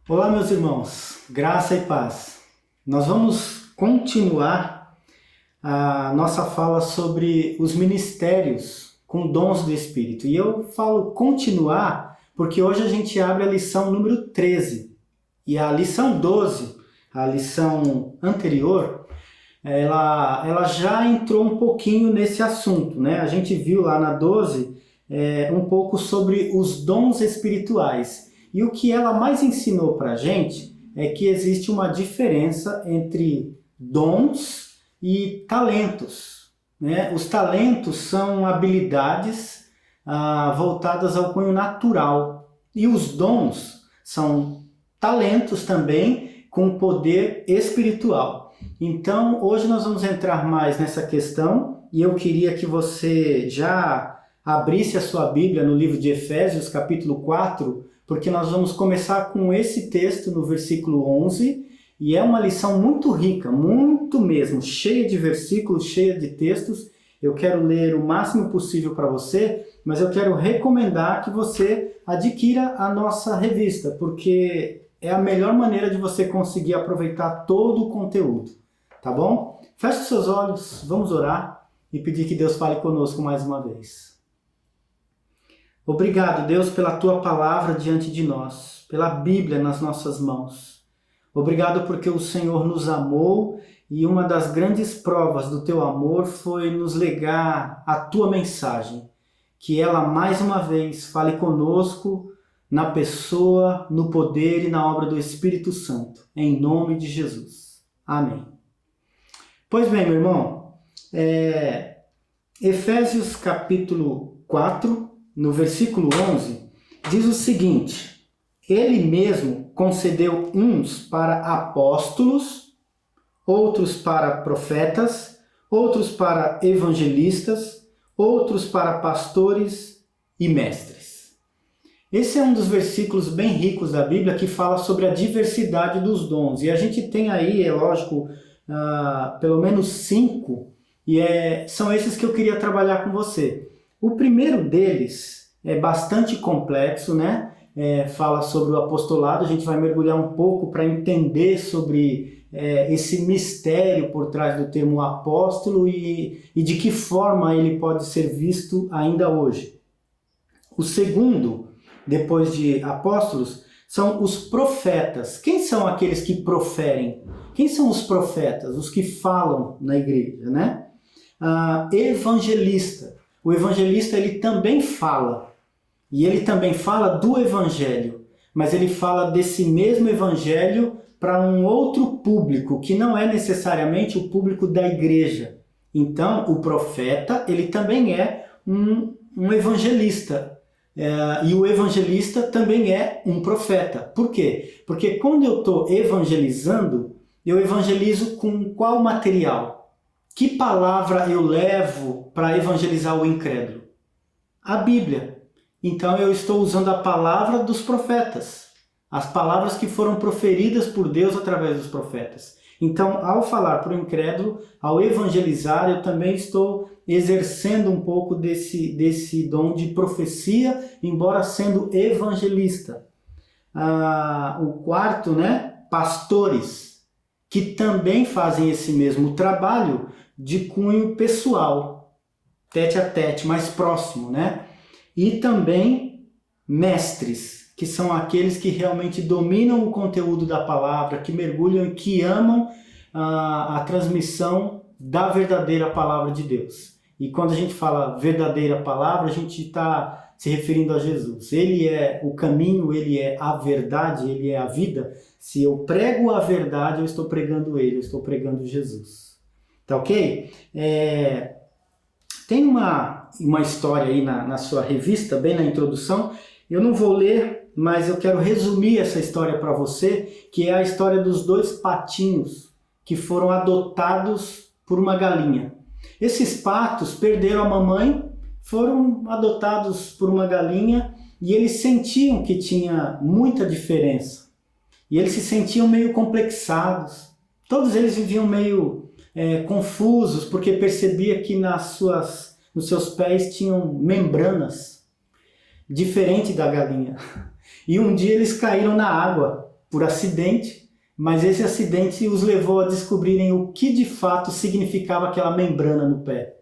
Olá, meus irmãos, graça e paz. Nós vamos continuar a nossa fala sobre os ministérios com dons do Espírito. E eu falo continuar porque hoje a gente abre a lição número 13. E a lição 12, a lição anterior, ela já entrou um pouquinho nesse assunto, né? A gente viu lá na 12 um pouco sobre os dons espirituais. E o que ela mais ensinou para a gente é que existe uma diferença entre dons e talentos, né? Os talentos são habilidades voltadas ao cunho natural e os dons são talentos também com poder espiritual. Então, hoje nós vamos entrar mais nessa questão e eu queria que você já abrisse a sua Bíblia no livro de Efésios, capítulo 4, porque nós vamos começar com esse texto no versículo 11, e é uma lição muito rica, muito mesmo, cheia de versículos, cheia de textos. Eu quero ler o máximo possível para você, mas eu quero recomendar que você adquira a nossa revista, porque é a melhor maneira de você conseguir aproveitar todo o conteúdo, tá bom? Feche os seus olhos, vamos orar e pedir que Deus fale conosco mais uma vez. Obrigado, Deus, pela Tua palavra diante de nós, pela Bíblia nas nossas mãos. Obrigado porque o Senhor nos amou e uma das grandes provas do Teu amor foi nos legar a Tua mensagem. Que ela, mais uma vez, fale conosco na pessoa, no poder e na obra do Espírito Santo. Em nome de Jesus. Amém. Pois bem, meu irmão, Efésios capítulo 4, no versículo 11, diz o seguinte: Ele mesmo concedeu uns para apóstolos, outros para profetas, outros para evangelistas, outros para pastores e mestres. Esse é um dos versículos bem ricos da Bíblia que fala sobre a diversidade dos dons. E a gente tem aí, é lógico, pelo menos 5, e são esses que eu queria trabalhar com você. O primeiro deles é bastante complexo, né? Fala sobre o apostolado, a gente vai mergulhar um pouco para entender sobre esse mistério por trás do termo apóstolo e de que forma ele pode ser visto ainda hoje. O segundo, depois de apóstolos, são os profetas. Quem são aqueles que proferem? Quem são os profetas? Os que falam na igreja, né? Evangelista. O evangelista ele também fala, e ele também fala do evangelho, mas ele fala desse mesmo evangelho para um outro público, que não é necessariamente o público da igreja. Então, o profeta ele também é um evangelista, e o evangelista também é um profeta. Por quê? Porque quando eu estou evangelizando, eu evangelizo com qual material? Que palavra eu levo para evangelizar o incrédulo? A Bíblia. Então eu estou usando a palavra dos profetas, as palavras que foram proferidas por Deus através dos profetas. Então, ao falar para o incrédulo, ao evangelizar, eu também estou exercendo um pouco desse dom de profecia, embora sendo evangelista. O quarto, né? Pastores, que também fazem esse mesmo trabalho, de cunho pessoal, tete a tete, mais próximo, né? E também mestres, que são aqueles que realmente dominam o conteúdo da palavra, que mergulham e que amam a transmissão da verdadeira palavra de Deus. E quando a gente fala verdadeira palavra, a gente está se referindo a Jesus. Ele é o caminho, ele é a verdade, ele é a vida. Se eu prego a verdade, eu estou pregando ele, eu estou pregando Jesus. Tá ok? Tem uma história aí na sua revista, bem na introdução. Eu não vou ler, mas eu quero resumir essa história para você, que é a história dos 2 patinhos que foram adotados por uma galinha. Esses patos perderam a mamãe, foram adotados por uma galinha e eles sentiam que tinha muita diferença. E eles se sentiam meio complexados. Todos eles viviam meio confusos, porque percebia que nos seus pés tinham membranas, diferente da galinha. E um dia eles caíram na água por acidente, mas esse acidente os levou a descobrirem o que de fato significava aquela membrana no pé.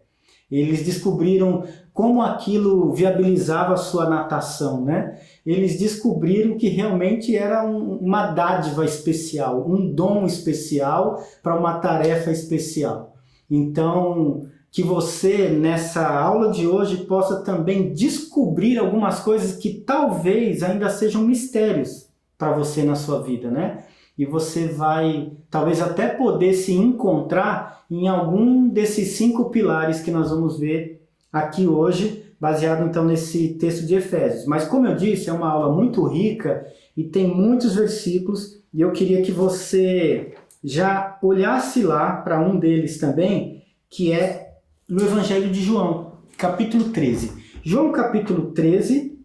Eles descobriram como aquilo viabilizava a sua natação, né? Eles descobriram que realmente era uma dádiva especial, um dom especial para uma tarefa especial. Então, que você, nessa aula de hoje, possa também descobrir algumas coisas que talvez ainda sejam mistérios para você na sua vida, né? E você vai, talvez até poder se encontrar em algum desses 5 pilares que nós vamos ver aqui hoje, baseado então nesse texto de Efésios. Mas como eu disse, é uma aula muito rica e tem muitos versículos, e eu queria que você já olhasse lá para um deles também, que é no Evangelho de João, capítulo 13. João capítulo 13,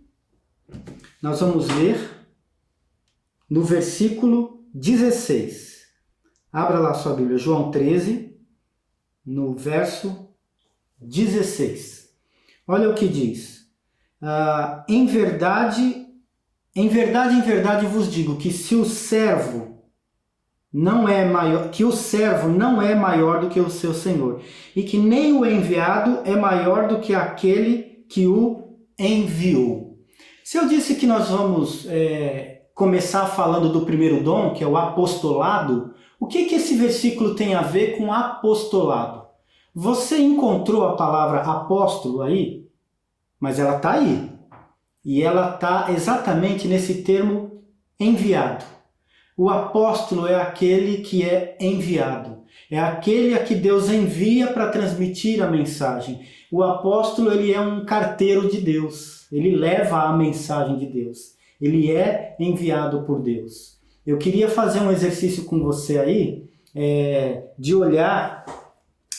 nós vamos ler no versículo 16. Abra lá sua Bíblia, João 13, no verso 16. Olha o que diz. Em verdade, em verdade vos digo que se o servo não é maior, que o servo não é maior do que o seu senhor, e que nem o enviado é maior do que aquele que o enviou. Se eu disse que nós vamos começar falando do primeiro dom, que é o apostolado, o que esse versículo tem a ver com apostolado? Você encontrou a palavra apóstolo aí? Mas ela está aí. E ela está exatamente nesse termo enviado. O apóstolo é aquele que é enviado. É aquele a que Deus envia para transmitir a mensagem. O apóstolo, ele é um carteiro de Deus. Ele leva a mensagem de Deus. Ele é enviado por Deus. Eu queria fazer um exercício com você aí, de olhar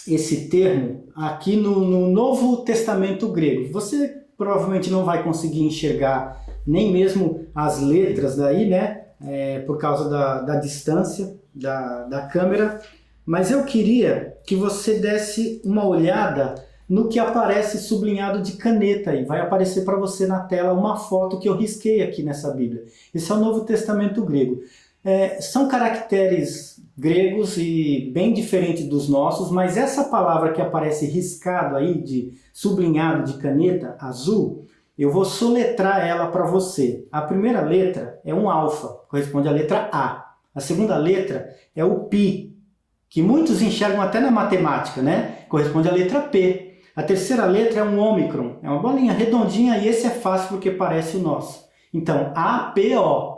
esse termo aqui no Novo Testamento grego. Você provavelmente não vai conseguir enxergar nem mesmo as letras daí, né? Por causa da distância da câmera. Mas eu queria que você desse uma olhada no que aparece sublinhado de caneta aí. Vai aparecer para você na tela uma foto que eu risquei aqui nessa Bíblia. Esse é o Novo Testamento grego. São caracteres gregos e bem diferentes dos nossos, mas essa palavra que aparece riscado aí, sublinhado de caneta azul, eu vou soletrar ela para você. A primeira letra é um alfa, corresponde à letra A. A segunda letra é o pi, que muitos enxergam até na matemática, né? Corresponde à letra P. A terceira letra é um ômicron, é uma bolinha redondinha e esse é fácil porque parece o nosso. Então, APO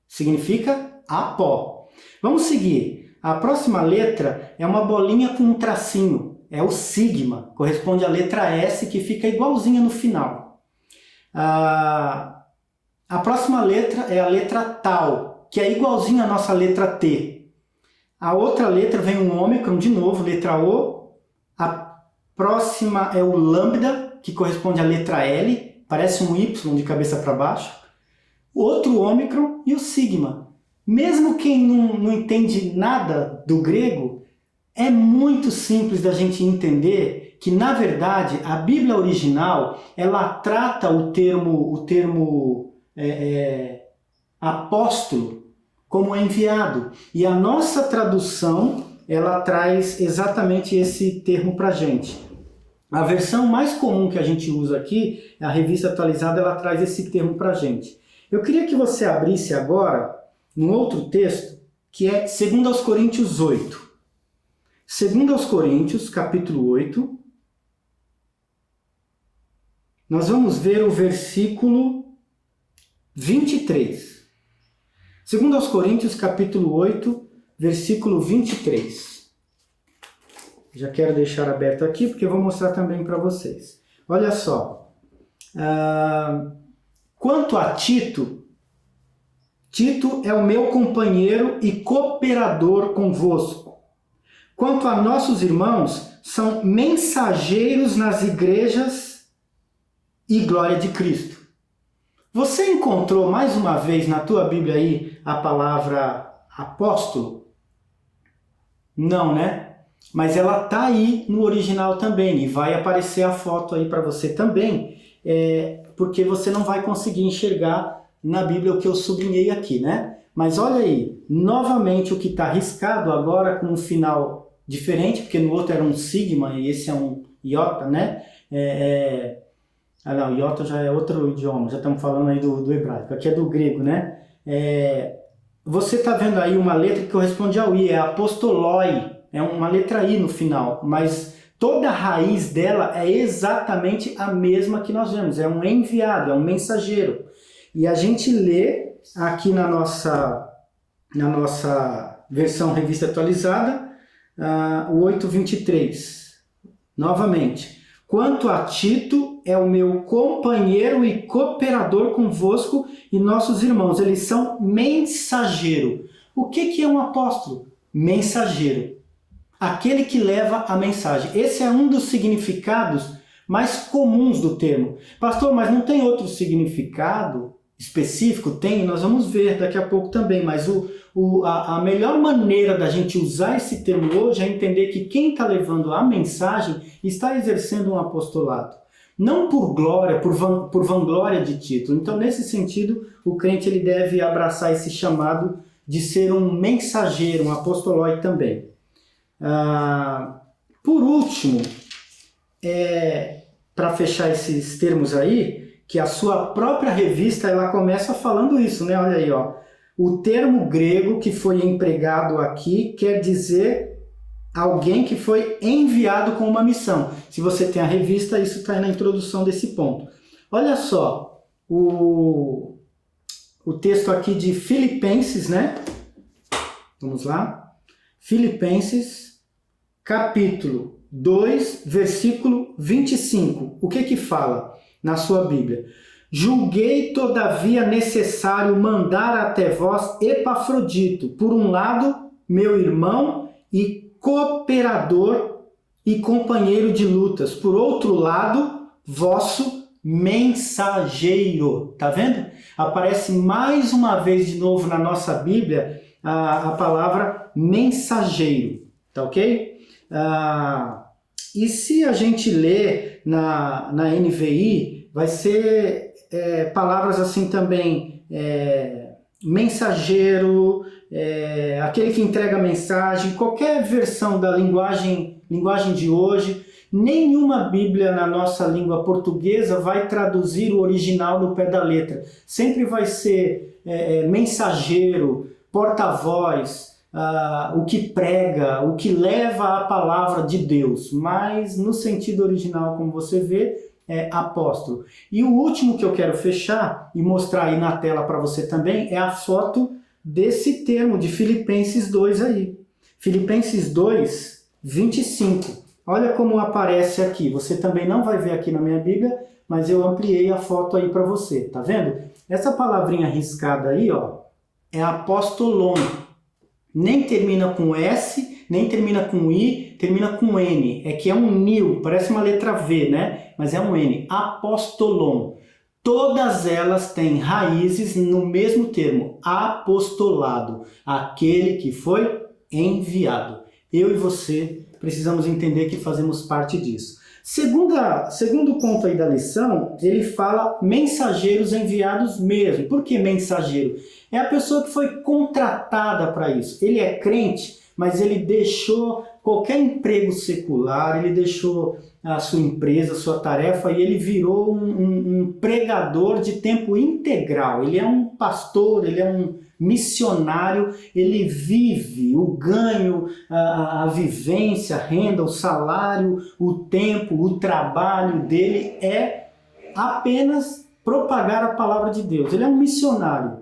significa apó. Vamos seguir. A próxima letra é uma bolinha com um tracinho, é o sigma, corresponde à letra S que fica igualzinha no final. A próxima letra é a letra tau, que é igualzinha à nossa letra T. A outra letra vem um ômicron de novo, letra O. A próxima é o lambda, que corresponde à letra L, parece um Y de cabeça para baixo. Outro ômicron e o sigma. Mesmo quem não entende nada do grego, é muito simples da gente entender que, na verdade, a Bíblia original, ela trata o termo apóstolo como enviado. E a nossa tradução, ela traz exatamente esse termo para a gente. A versão mais comum que a gente usa aqui, a Revista Atualizada, ela traz esse termo para a gente. Eu queria que você abrisse agora num outro texto, que é 2 Coríntios 8. 2 Coríntios, capítulo 8. Nós vamos ver o versículo 23. 2 Coríntios, capítulo 8, versículo 23. Já quero deixar aberto aqui, porque eu vou mostrar também para vocês. Olha só. Quanto a Tito, Tito é o meu companheiro e cooperador convosco. Quanto a nossos irmãos, são mensageiros nas igrejas e glória de Cristo. Você encontrou mais uma vez na tua Bíblia aí a palavra apóstolo? Não, né? Mas ela está aí no original também, e vai aparecer a foto aí para você também, porque você não vai conseguir enxergar na Bíblia o que eu sublinhei aqui, né? Mas olha aí, novamente o que está riscado agora com um final diferente, porque no outro era um sigma e esse é um iota, né? Não, iota já é outro idioma, já estamos falando aí do hebraico, aqui é do grego, né? Você está vendo aí uma letra que corresponde ao I, é apostoloi, é uma letra I no final, mas toda a raiz dela é exatamente a mesma que nós vemos, é um enviado, é um mensageiro. E a gente lê aqui na nossa versão revista atualizada, o 8:23, novamente. Quanto a Tito, é o meu companheiro e cooperador convosco e nossos irmãos. Eles são mensageiro. O que é um apóstolo? Mensageiro. Aquele que leva a mensagem. Esse é um dos significados mais comuns do termo. Pastor, mas não tem outro significado específico? Tem, nós vamos ver daqui a pouco também, mas a melhor maneira da gente usar esse termo hoje é entender que quem está levando a mensagem está exercendo um apostolado. Não por glória, por vanglória de título. Então, nesse sentido, o crente ele deve abraçar esse chamado de ser um mensageiro, um apostolói também. Por último, para fechar esses termos aí, que a sua própria revista ela começa falando isso, né? Olha aí, ó. O termo grego que foi empregado aqui quer dizer alguém que foi enviado com uma missão. Se você tem a revista, isso está aí na introdução desse ponto. Olha só, o texto aqui de Filipenses, né? Vamos lá. Filipenses, capítulo 2, versículo 25. O que fala na sua Bíblia? Julguei, todavia, necessário mandar até vós Epafrodito, por um lado, meu irmão e cooperador e companheiro de lutas, por outro lado, vosso mensageiro. Tá vendo? Aparece mais uma vez de novo na nossa Bíblia a palavra mensageiro, tá ok? E se a gente ler na NVI, vai ser palavras assim também, mensageiro, aquele que entrega a mensagem, qualquer versão da linguagem de hoje. Nenhuma Bíblia na nossa língua portuguesa vai traduzir o original no pé da letra. Sempre vai ser mensageiro, porta-voz, o que prega, o que leva a palavra de Deus. Mas no sentido original, como você vê, é apóstolo. E o último que eu quero fechar e mostrar aí na tela para você também é a foto desse termo de Filipenses 2 aí. Filipenses 2, 25. Olha como aparece aqui. Você também não vai ver aqui na minha Bíblia, mas eu ampliei a foto aí para você. Tá vendo? Essa palavrinha riscada aí, ó, é apostolon. Nem termina com S, nem termina com I, termina com N. É que é um nil, parece uma letra V, né? Mas é um N. Apostolon. Todas elas têm raízes no mesmo termo, apostolado. Aquele que foi enviado. Eu e você precisamos entender que fazemos parte disso. Segundo ponto aí da lição, ele fala mensageiros enviados mesmo. Por que mensageiro? É a pessoa que foi contratada para isso. Ele é crente, mas ele deixou qualquer emprego secular, ele deixou a sua empresa, a sua tarefa, e ele virou um pregador de tempo integral. Ele é um pastor, ele é um missionário, ele vive o ganho, a vivência, a renda, o salário, o tempo, o trabalho dele é apenas propagar a palavra de Deus. Ele é um missionário.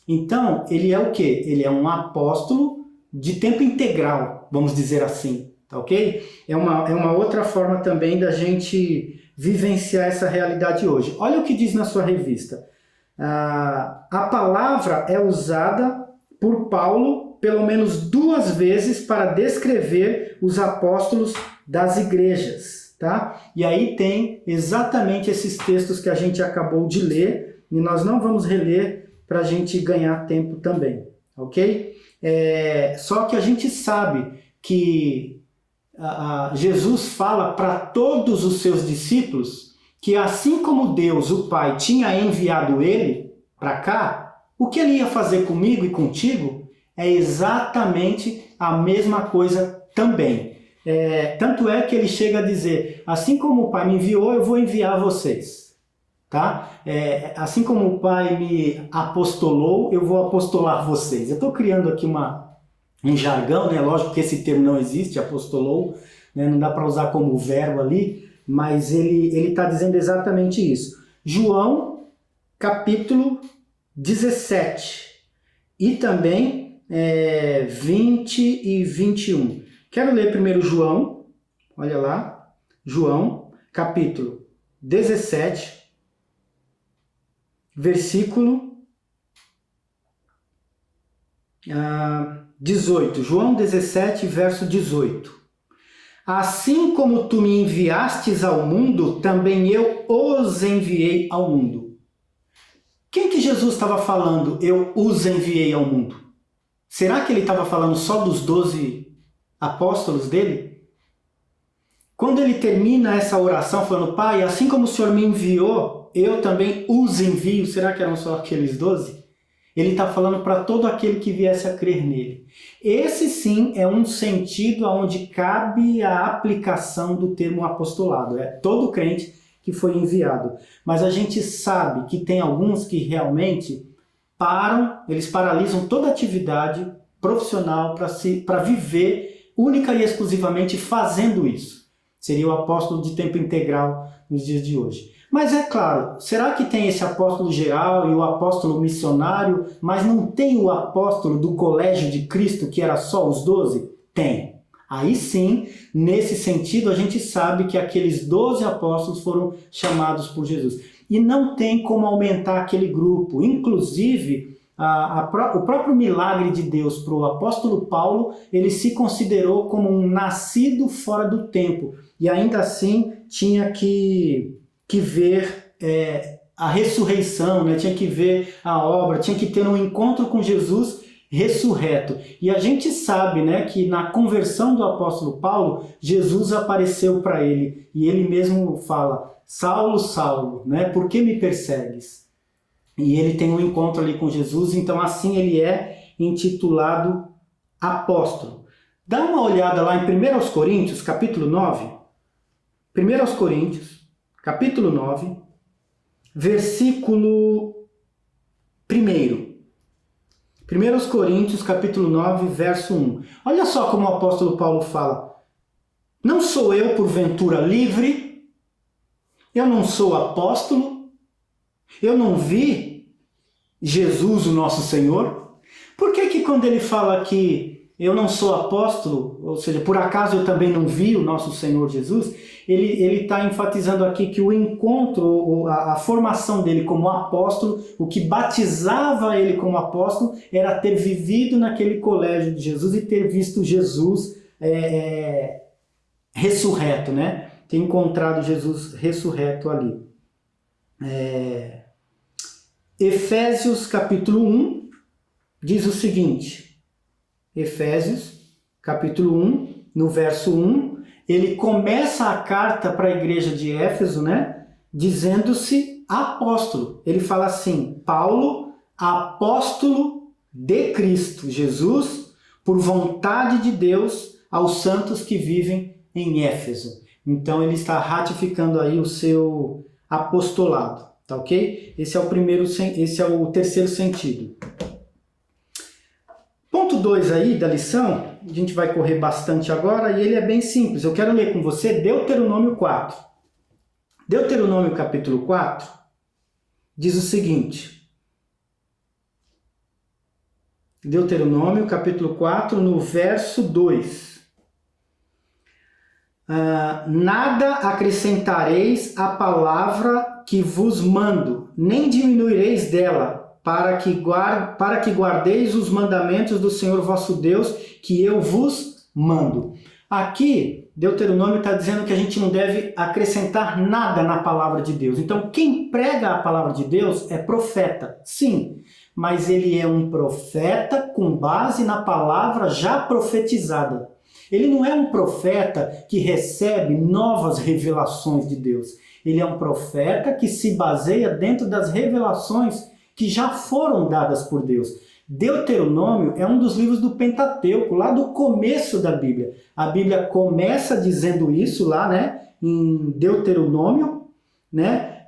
Então, ele é o quê? Ele é um apóstolo de tempo integral, vamos dizer assim, tá ok? É uma outra forma também da gente vivenciar essa realidade hoje. Olha o que diz na sua revista. A palavra é usada por Paulo pelo menos 2 vezes para descrever os apóstolos das igrejas, tá? E aí tem exatamente esses textos que a gente acabou de ler, e nós não vamos reler para a gente ganhar tempo também, ok? Só que a gente sabe que Jesus fala para todos os seus discípulos que assim como Deus, o Pai, tinha enviado ele para cá, O que ele ia fazer comigo e contigo é exatamente a mesma coisa também. Tanto é que ele chega a dizer, assim como o Pai me enviou, eu vou enviar vocês. Tá? Assim como o Pai me apostolou, eu vou apostolar vocês. Eu estou criando aqui um jargão, né? Lógico que esse termo não existe, apostolou, né? Não dá para usar como verbo ali, mas ele está dizendo exatamente isso. João, capítulo 17, e também 20 e 21. Quero ler primeiro João, olha lá, João, capítulo 17, versículo 18. João 17, verso 18. Assim como tu me enviastes ao mundo, também eu os enviei ao mundo. Quem que Jesus estava falando, eu os enviei ao mundo? Será que ele estava falando só dos 12 apóstolos dele? Quando ele termina essa oração falando, Pai, assim como o Senhor me enviou, eu também os envio, será que eram só aqueles 12? Ele está falando para todo aquele que viesse a crer nele. Esse sim é um sentido onde cabe a aplicação do termo apostolado. É todo crente que foi enviado. Mas a gente sabe que tem alguns que realmente eles paralisam toda a atividade profissional para viver única e exclusivamente fazendo isso. Seria o apóstolo de tempo integral nos dias de hoje. Mas é claro, será que tem esse apóstolo geral e o apóstolo missionário, mas não tem o apóstolo do colégio de Cristo, que era só os 12? Tem. Aí sim, nesse sentido, a gente sabe que aqueles 12 apóstolos foram chamados por Jesus. E não tem como aumentar aquele grupo. Inclusive, o próprio milagre de Deus para o apóstolo Paulo, ele se considerou como um nascido fora do tempo. E ainda assim, tinha que ver a ressurreição, né? Tinha que ver a obra, tinha que ter um encontro com Jesus ressurreto. E a gente sabe, né, que na conversão do apóstolo Paulo, Jesus apareceu para ele e ele mesmo fala, Saulo, Saulo, né, por que me persegues? E ele tem um encontro ali com Jesus, então assim ele é intitulado apóstolo. Dá uma olhada lá em 1 Coríntios, capítulo 9. 1 Coríntios, capítulo 9, versículo 1. 1 Coríntios, capítulo 9, verso 1. Olha só como o apóstolo Paulo fala. Não sou eu, porventura, livre? Eu não sou apóstolo? Eu não vi Jesus, o nosso Senhor? Por que quando ele fala que eu não sou apóstolo, ou seja, por acaso eu também não vi o nosso Senhor Jesus, ele está enfatizando aqui que o encontro, a formação dele como apóstolo, o que batizava ele como apóstolo, era ter vivido naquele colégio de Jesus e ter visto Jesus ressurreto, né? Ter encontrado Jesus ressurreto ali. Efésios capítulo 1 diz o seguinte, Efésios capítulo 1, no verso 1, ele começa a carta para a igreja de Éfeso, né, dizendo-se apóstolo. Ele fala assim, Paulo, apóstolo de Cristo Jesus, por vontade de Deus, aos santos que vivem em Éfeso. Então ele está ratificando aí o seu apostolado, tá ok? Esse é o terceiro sentido. Ponto 2 aí da lição, a gente vai correr bastante agora e ele é bem simples. Eu quero ler com você Deuteronômio 4. Deuteronômio capítulo 4 diz o seguinte. Deuteronômio capítulo 4 no verso 2. Nada acrescentareis à palavra que vos mando, nem diminuireis dela, para que guardeis os mandamentos do Senhor vosso Deus, que eu vos mando. Aqui, Deuteronômio está dizendo que a gente não deve acrescentar nada na palavra de Deus. Então, quem prega a palavra de Deus é profeta, sim, mas ele é um profeta com base na palavra já profetizada. Ele não é um profeta que recebe novas revelações de Deus. Ele é um profeta que se baseia dentro das revelações que já foram dadas por Deus. Deuteronômio é um dos livros do Pentateuco, lá do começo da Bíblia. A Bíblia começa dizendo isso lá, né, em Deuteronômio, né,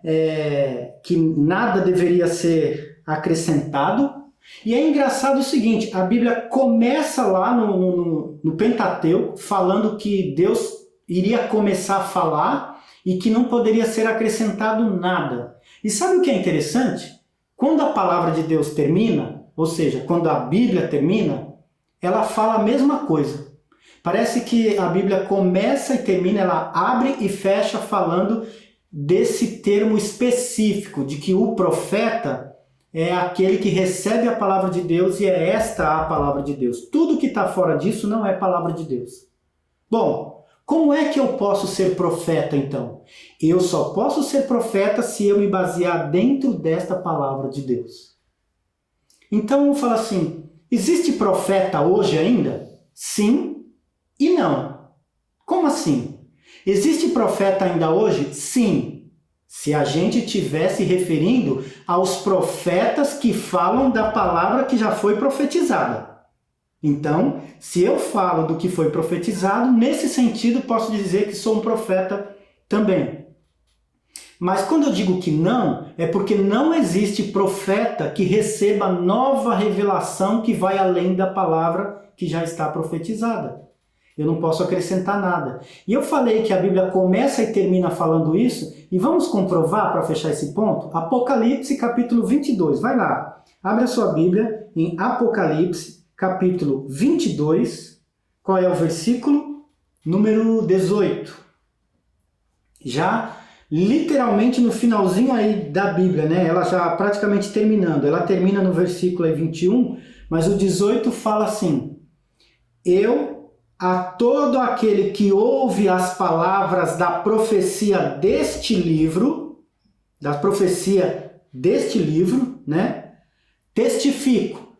que nada deveria ser acrescentado. E é engraçado o seguinte, a Bíblia começa lá no Pentateuco, falando que Deus iria começar a falar e que não poderia ser acrescentado nada. E sabe o que é interessante? Quando a palavra de Deus termina, ou seja, quando a Bíblia termina, ela fala a mesma coisa. Parece que a Bíblia começa e termina, ela abre e fecha falando desse termo específico, de que o profeta é aquele que recebe a palavra de Deus e é esta a palavra de Deus. Tudo que está fora disso não é palavra de Deus. Bom, como é que eu posso ser profeta então? Eu só posso ser profeta se eu me basear dentro desta palavra de Deus. Então eu falo assim, existe profeta hoje ainda? Sim e não. Como assim? Existe profeta ainda hoje? Sim. Se a gente estiver se referindo aos profetas que falam da palavra que já foi profetizada. Então, se eu falo do que foi profetizado, nesse sentido posso dizer que sou um profeta também. Mas quando eu digo que não, é porque não existe profeta que receba nova revelação que vai além da palavra que já está profetizada. Eu não posso acrescentar nada. E eu falei que a Bíblia começa e termina falando isso, e vamos comprovar para fechar esse ponto? Apocalipse capítulo 22, vai lá. Abre a sua Bíblia em Apocalipse capítulo 22, qual é o versículo? Número 18. Já literalmente no finalzinho aí da Bíblia, né? Ela já praticamente terminando. Ela termina no versículo aí 21, mas o 18 fala assim: a todo aquele que ouve as palavras da profecia deste livro, né? Testifico.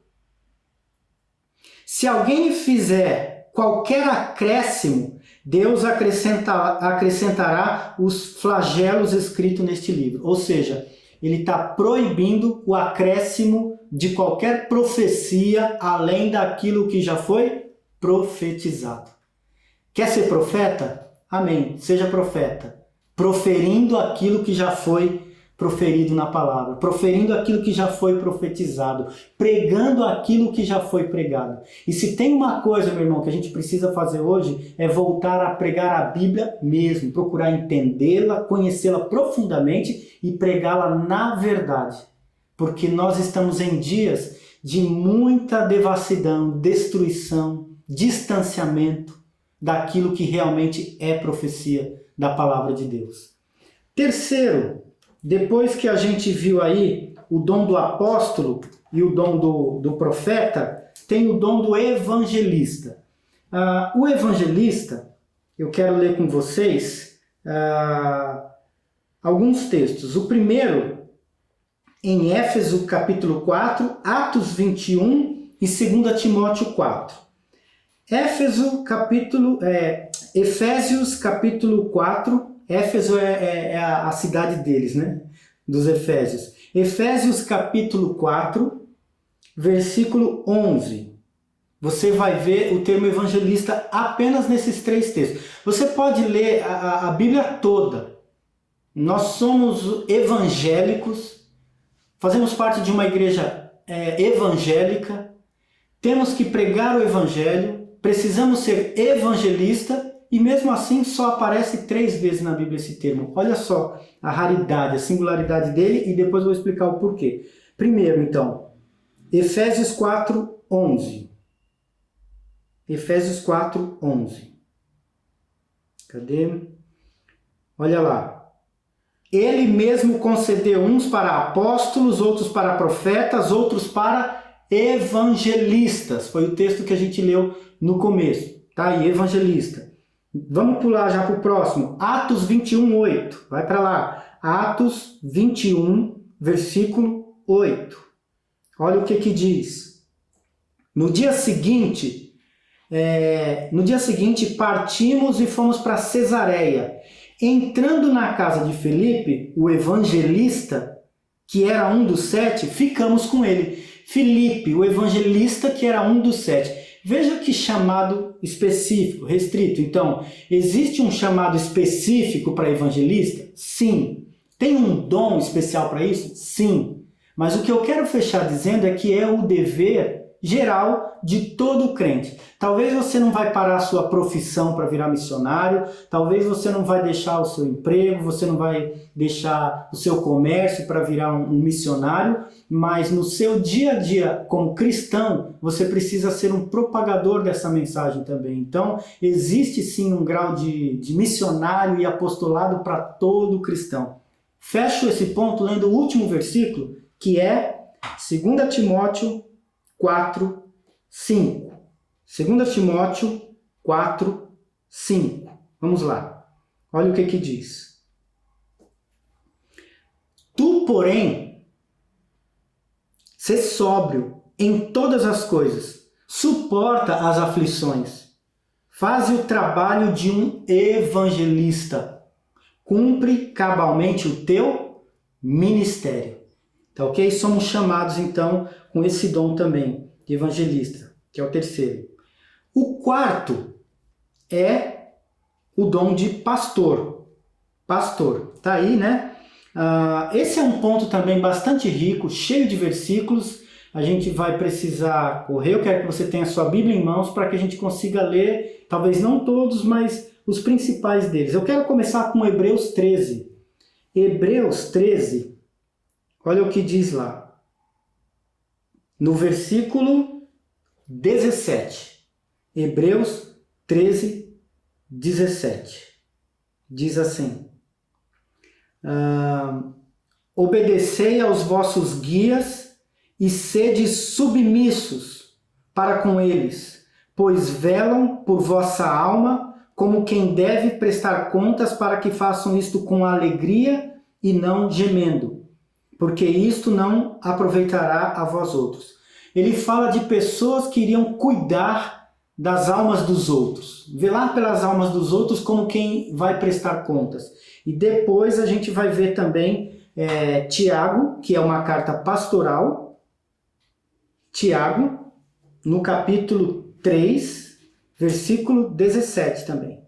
Se alguém fizer qualquer acréscimo, Deus acrescentará os flagelos escritos neste livro. Ou seja, ele está proibindo o acréscimo de qualquer profecia além daquilo que já foi profetizado. Quer ser profeta? Amém. Seja profeta. Proferindo aquilo que já foi proferido na palavra. Proferindo aquilo que já foi profetizado. Pregando aquilo que já foi pregado. E se tem uma coisa, meu irmão, que a gente precisa fazer hoje, é voltar a pregar a Bíblia mesmo. Procurar entendê-la, conhecê-la profundamente e pregá-la na verdade. Porque nós estamos em dias de muita devassidão, destruição, distanciamento daquilo que realmente é profecia da palavra de Deus. Terceiro, depois que a gente viu aí o dom do apóstolo e o dom do profeta, tem o dom do evangelista. O evangelista, eu quero ler com vocês alguns textos. O primeiro, em Éfeso capítulo 4, Atos 21 e 2 Timóteo 4. Efésios capítulo 4, Éfeso é a cidade deles, né? Dos Efésios. Efésios capítulo 4, versículo 11. Você vai ver o termo evangelista apenas nesses três textos. Você pode ler a Bíblia toda. Nós somos evangélicos, fazemos parte de uma igreja evangélica, temos que pregar o evangelho, precisamos ser evangelista e mesmo assim só aparece 3 vezes na Bíblia esse termo. Olha só a raridade, a singularidade dele e depois eu vou explicar o porquê. Primeiro, então, Efésios 4, 11. Efésios 4, 11. Cadê? Olha lá. Ele mesmo concedeu uns para apóstolos, outros para profetas, outros para evangelistas. Foi o texto que a gente leu no começo. Tá aí, evangelista. Vamos pular já para o próximo. Atos 21, 8. Vai para lá. Atos 21, versículo 8. Olha o que diz. No dia seguinte, partimos e fomos para Cesareia. Entrando na casa de Filipe, o evangelista, que era um dos 7, ficamos com ele. Filipe, o evangelista, que era um dos 7. Veja que chamado específico, restrito. Então, existe um chamado específico para evangelista? Sim. Tem um dom especial para isso? Sim. Mas o que eu quero fechar dizendo é que é o dever geral de todo crente. Talvez você não vai parar a sua profissão para virar missionário, talvez você não vai deixar o seu emprego, você não vai deixar o seu comércio para virar um missionário, mas no seu dia a dia como cristão, você precisa ser um propagador dessa mensagem também. Então, existe sim um grau de missionário e apostolado para todo cristão. Fecho esse ponto lendo o último versículo, que é 2 Timóteo 4, 5. 2 Timóteo 4, 5. Vamos lá. Olha o que diz. Tu, porém, sê sóbrio em todas as coisas, suporta as aflições, faz o trabalho de um evangelista, cumpre cabalmente o teu ministério. Tá ok? Somos chamados, então, com esse dom também, de evangelista, que é o terceiro. O quarto é o dom de pastor. Pastor, tá aí, né? Esse é um ponto também bastante rico, cheio de versículos. A gente vai precisar correr. Eu quero que você tenha a sua Bíblia em mãos para que a gente consiga ler, talvez não todos, mas os principais deles. Eu quero começar com Hebreus 13. Hebreus 13, olha o que diz lá. No versículo 17. Hebreus 13, 17. Diz assim: obedecei aos vossos guias e sede submissos para com eles, pois velam por vossa alma como quem deve prestar contas, para que façam isto com alegria e não gemendo, porque isto não aproveitará a vós outros. Ele fala de pessoas que iriam cuidar das almas dos outros, velar pelas almas dos outros como quem vai prestar contas. E depois a gente vai ver também Tiago, que é uma carta pastoral. Tiago, no capítulo 3, versículo 17 também.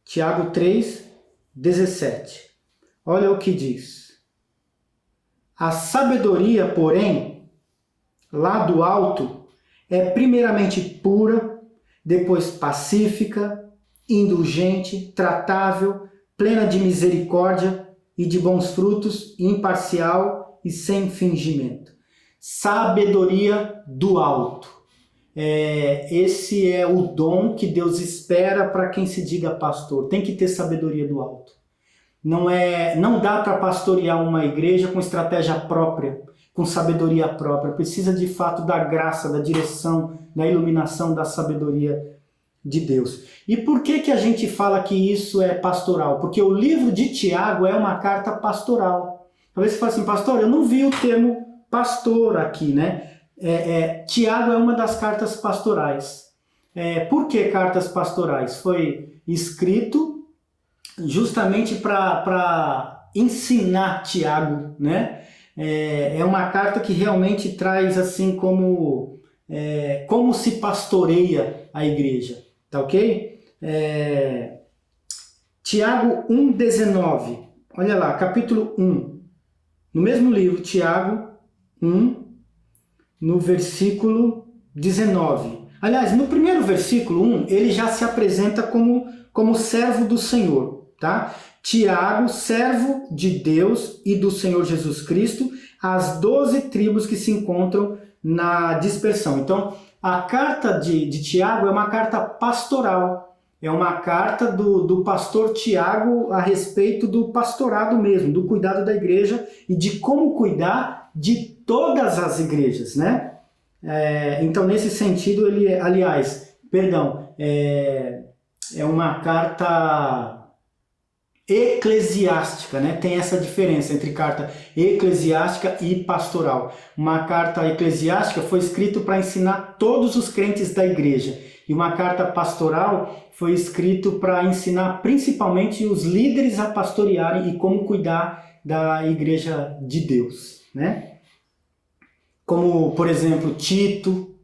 Tiago 3, 17. Olha o que diz. A sabedoria, porém, lá do alto, é primeiramente pura, depois pacífica, indulgente, tratável, plena de misericórdia e de bons frutos, imparcial e sem fingimento. Sabedoria do alto. Esse é o dom que Deus espera para quem se diga pastor. Tem que ter sabedoria do alto. Não dá para pastorear uma igreja com estratégia própria, com sabedoria própria. Precisa de fato da graça, da direção, da iluminação, da sabedoria de Deus. E por que a gente fala que isso é pastoral? Porque o livro de Tiago é uma carta pastoral. Talvez você fale assim, pastor, eu não vi o termo pastor aqui, né? Tiago é uma das cartas pastorais. Por que cartas pastorais? Foi escrito justamente para ensinar Tiago, né? É uma carta que realmente traz assim como se pastoreia a igreja, tá ok? Tiago 1,19, olha lá, capítulo 1, no mesmo livro, Tiago 1, no versículo 19. Aliás, no primeiro versículo 1, ele já se apresenta como servo do Senhor, tá? Tiago, servo de Deus e do Senhor Jesus Cristo, as 12 tribos que se encontram na dispersão. Então, a carta de Tiago é uma carta pastoral, é uma carta do pastor Tiago a respeito do pastorado mesmo, do cuidado da igreja e de como cuidar de todas as igrejas, né? Então, nesse sentido, é uma carta eclesiástica, né? Tem essa diferença entre carta eclesiástica e pastoral. Uma carta eclesiástica foi escrita para ensinar todos os crentes da igreja, e uma carta pastoral foi escrita para ensinar principalmente os líderes a pastorearem e como cuidar da igreja de Deus. né? Como, por exemplo, Tito,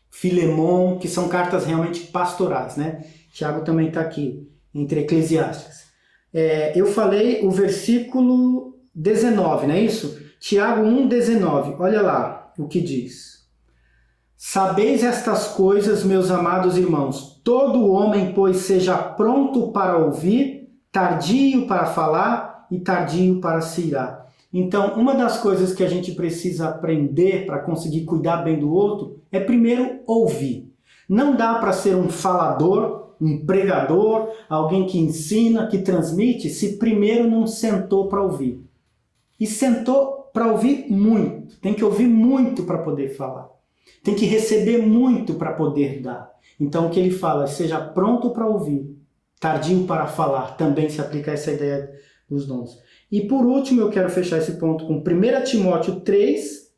Filemon, que são cartas realmente pastorais, né? Tiago também está aqui, entre Eclesiastes. Eu falei o versículo 19, não é isso? Tiago 1,19, olha lá o que diz. Sabeis estas coisas, meus amados irmãos, todo homem, pois, seja pronto para ouvir, tardio para falar e tardio para se irar. Então, uma das coisas que a gente precisa aprender para conseguir cuidar bem do outro é primeiro ouvir. Não dá para ser um falador, um pregador, alguém que ensina, que transmite, se primeiro não sentou para ouvir. E sentou para ouvir muito. Tem que ouvir muito para poder falar. Tem que receber muito para poder dar. Então o que ele fala, seja pronto para ouvir, tardio para falar, também se aplica a essa ideia dos dons. E por último eu quero fechar esse ponto com 1 Timóteo 3,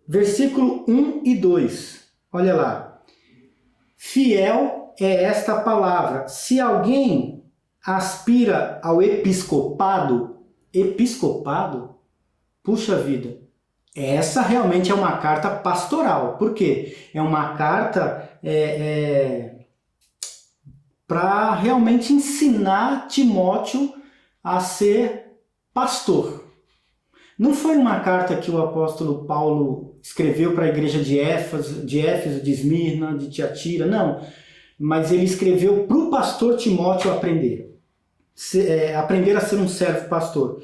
versículo 1 e 2. Olha lá. Fiel é esta palavra. Se alguém aspira ao episcopado, puxa vida, essa realmente é uma carta pastoral. Por quê? É uma carta para realmente ensinar Timóteo a ser pastor. Não foi uma carta que o apóstolo Paulo escreveu para a igreja de Éfeso, de Esmirna, de Tiatira, não. Mas ele escreveu para o pastor Timóteo aprender a ser um servo pastor.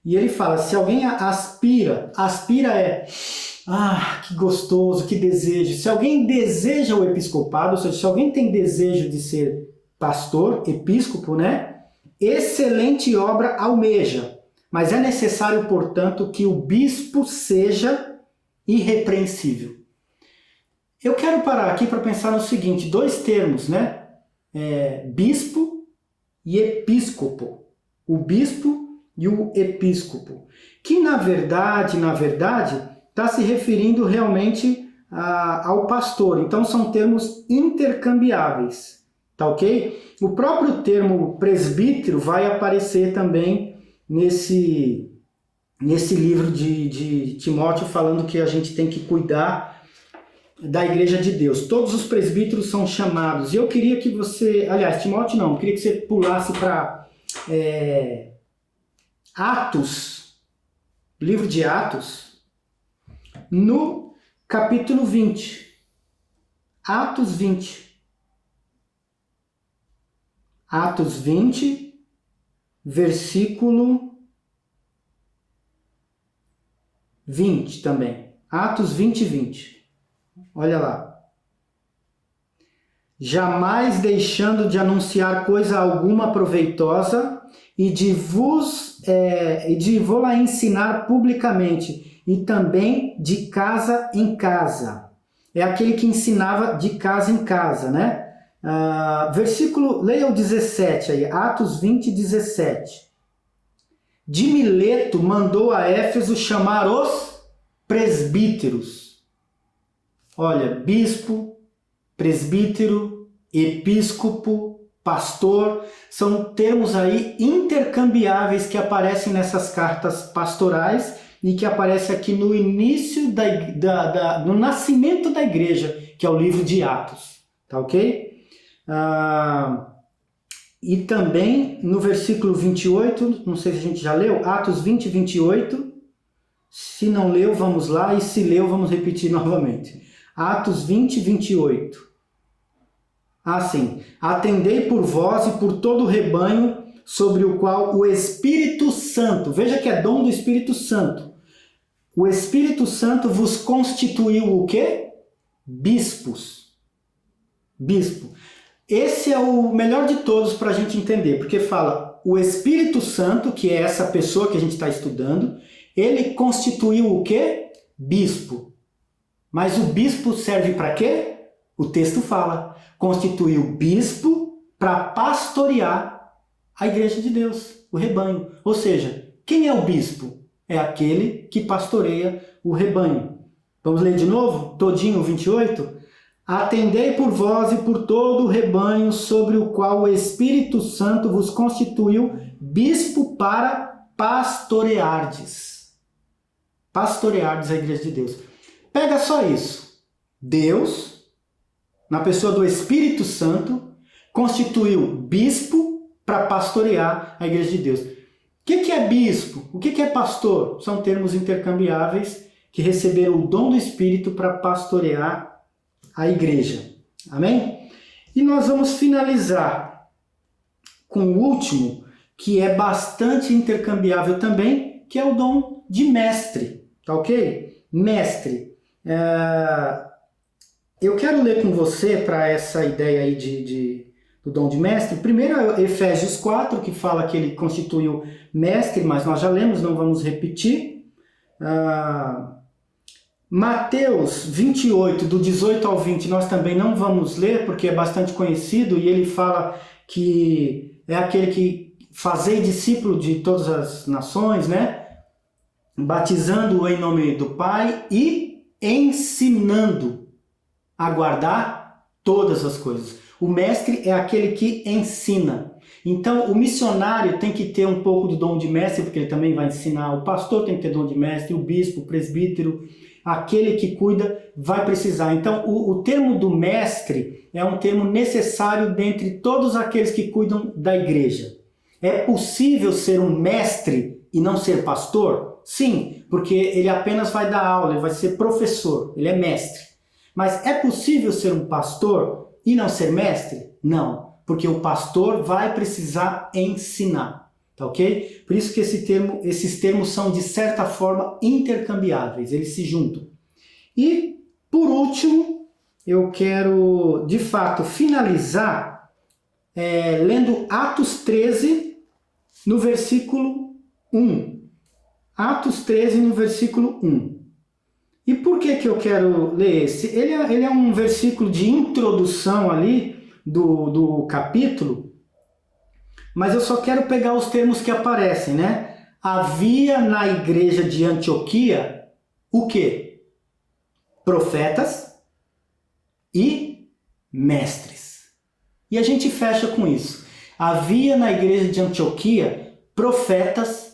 E ele fala, se alguém aspira que gostoso, que desejo. Se alguém deseja o episcopado, ou seja, se alguém tem desejo de ser pastor, episcopo, né? Excelente obra almeja. Mas é necessário, portanto, que o bispo seja irrepreensível. Eu quero parar aqui para pensar no seguinte, dois termos, né? Bispo e episcopo. O bispo e o episcopo. Que, na verdade, está se referindo realmente ao pastor. Então, são termos intercambiáveis. Tá ok? O próprio termo presbítero vai aparecer também nesse livro de Timóteo, falando que a gente tem que cuidar da igreja de Deus. Todos os presbíteros são chamados. E eu queria que você... Aliás, Timóteo não. Eu queria que você pulasse para Atos, livro de Atos, no capítulo 20. Atos 20. Atos 20, versículo 20 também. Atos 20, 20. Olha lá. Jamais deixando de anunciar coisa alguma proveitosa e de vou-la ensinar publicamente e também de casa em casa. É aquele que ensinava de casa em casa, né? Leia o 17 aí, Atos 20, 17. De Mileto mandou a Éfeso chamar os presbíteros. Olha, bispo, presbítero, episcopo, pastor, são termos aí intercambiáveis que aparecem nessas cartas pastorais e que aparecem aqui no início no nascimento da igreja, que é o livro de Atos. Tá ok? E também no versículo 28, não sei se a gente já leu, Atos 20, 28. Se não leu, vamos lá, e se leu, vamos repetir novamente. Atos 20, 28. Sim. Atendei por vós e por todo o rebanho sobre o qual o Espírito Santo, veja que é dom do Espírito Santo. O Espírito Santo vos constituiu o quê? Bispos. Bispo. Esse é o melhor de todos para a gente entender, porque fala o Espírito Santo, que é essa pessoa que a gente está estudando, ele constituiu o quê? Bispo. Mas o bispo serve para quê? O texto fala, constituiu bispo para pastorear a igreja de Deus, o rebanho. Ou seja, quem é o bispo? É aquele que pastoreia o rebanho. Vamos ler de novo? Todinho, 28? Atendei por vós e por todo o rebanho sobre o qual o Espírito Santo vos constituiu bispo para pastoreardes. Pastoreardes a igreja de Deus. Pega só isso. Deus, na pessoa do Espírito Santo, constituiu bispo para pastorear a igreja de Deus. O que é bispo? O que é pastor? São termos intercambiáveis que receberam o dom do Espírito para pastorear a igreja. Amém? E nós vamos finalizar com o último, que é bastante intercambiável também, que é o dom de mestre. Tá ok? Mestre. Eu quero ler com você para essa ideia aí do dom de mestre. Primeiro é Efésios 4, que fala que ele constituiu mestre, mas nós já lemos, não vamos repetir. Mateus 28, do 18 ao 20, nós também não vamos ler, porque é bastante conhecido, e ele fala que é aquele que fazei discípulo de todas as nações, né? Batizando-o em nome do Pai e ensinando a guardar todas as coisas. O mestre é aquele que ensina. Então, o missionário tem que ter um pouco do dom de mestre, porque ele também vai ensinar. O pastor tem que ter dom de mestre, o bispo, o presbítero, aquele que cuida vai precisar. Então, o termo do mestre é um termo necessário dentre todos aqueles que cuidam da igreja. É possível ser um mestre e não ser pastor? Sim, porque ele apenas vai dar aula, ele vai ser professor, ele é mestre. Mas é possível ser um pastor e não ser mestre? Não, porque o pastor vai precisar ensinar, tá ok? Por isso que esses termos são de certa forma intercambiáveis, eles se juntam. E, por último, eu quero de fato finalizar lendo Atos 13, no versículo 1. Atos 13, no versículo 1. E por que eu quero ler esse? Ele é um versículo de introdução ali do capítulo, mas eu só quero pegar os termos que aparecem, né? Havia na igreja de Antioquia o quê? Profetas e mestres. E a gente fecha com isso. Havia na igreja de Antioquia profetas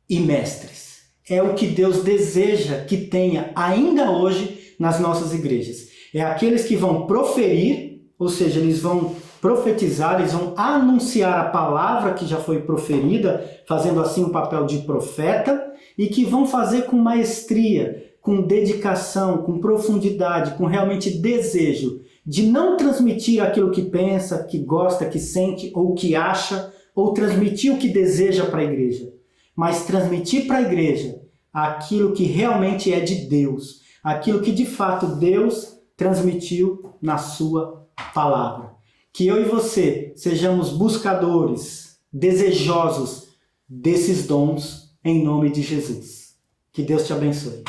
e mestres. É o que Deus deseja que tenha ainda hoje nas nossas igrejas. É aqueles que vão proferir, ou seja, eles vão profetizar, eles vão anunciar a palavra que já foi proferida, fazendo assim o papel de profeta, e que vão fazer com maestria, com dedicação, com profundidade, com realmente desejo de não transmitir aquilo que pensa, que gosta, que sente ou que acha, ou transmitir o que deseja para a igreja, mas transmitir para a igreja aquilo que realmente é de Deus, aquilo que de fato Deus transmitiu na sua palavra. Que eu e você sejamos buscadores, desejosos desses dons em nome de Jesus. Que Deus te abençoe.